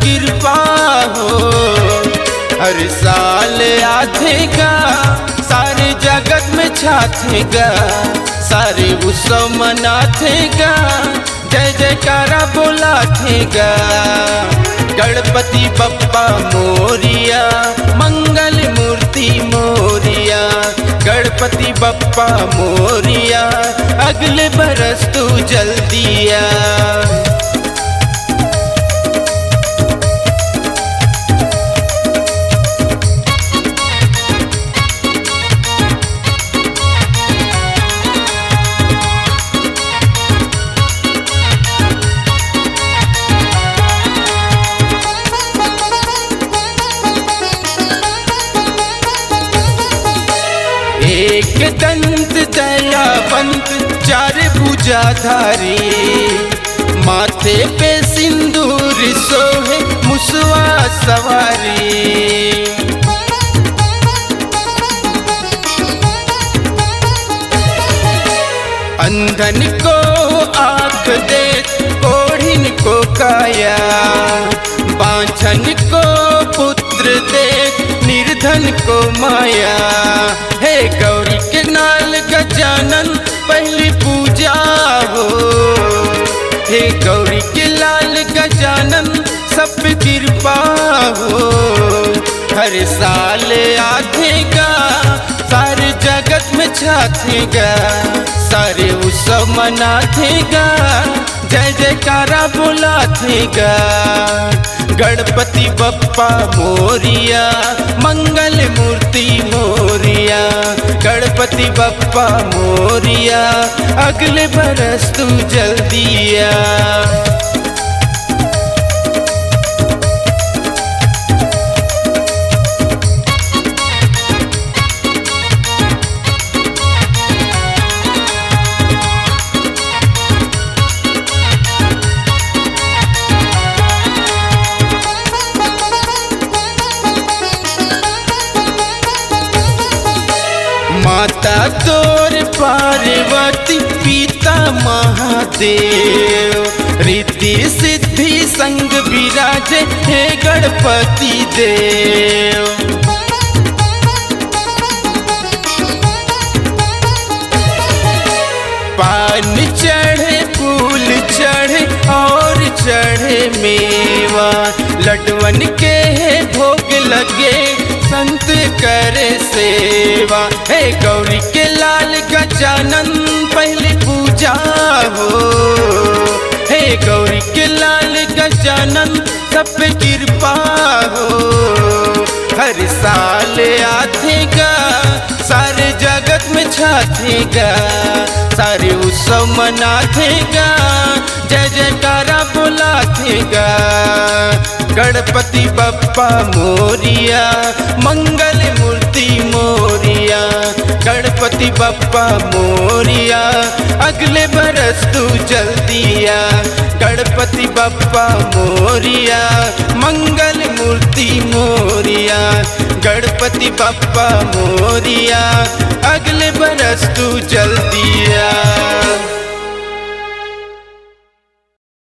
कृपा हो। हर साल आथेगा सारे जगत में छाथेगा, सारे उत्सव मनाथेगा, जय जयकारा बोलाथेगा। गणपति बप्पा मोरिया, मंगल मूर्ति मोरिया। गणपति बप्पा मोरिया, अगले बरस तू जल्दी आ। एक दंत दयावंत चार भुजाधारी, माथे पे सिंदूर सोहे मुसवा सवारी। अंधन को आँख दे, कोढ़िन को काया, बांझन को पुत्र दे, निर्धन को माया। हे गौरी के नाल गजानन पहली पूजा हो। हे गौरी के लाल गजानन सब पे कृपा हो। हर साल आथेगा सारे जगत में छाथेगा, सारे उत्सव मनाथेगा, जय जयकारा बोलाथेगा। गणपति बप्पा मोरिया, मंगल मूर्ति मोरिया। गणपति बप्पा मोरिया, अगले बरस तू जल्दी आ। माता तोर पार्वती, पिता महादेव, रिद्धि सिद्धि संग विराजे हे गणपति देव। पान चढ़े फूल चढ़े और चढ़े मेवा, लड्डवन के भोग लगे संत करे सेवा। हे गौरी के लाल गजानन पहली पूजा हो। हे गौरी के लाल गजानन सब पे कृपा हो। हर साल आथेगा सारे जगत में छाथेगा, सारे उत्सव मनाथेगा, जय जयकारा बोलाथेगा। गणपति बप्पा मोरिया, मंगल मूर्ति मोरिया। गणपति बप्पा मोरिया, अगले बरस तू जल्दी आ। गणपति बप्पा मोरिया, मंगल मूर्ति मोरिया। गणपति बप्पा मोरिया, अगले बरस तू जल्दी आ।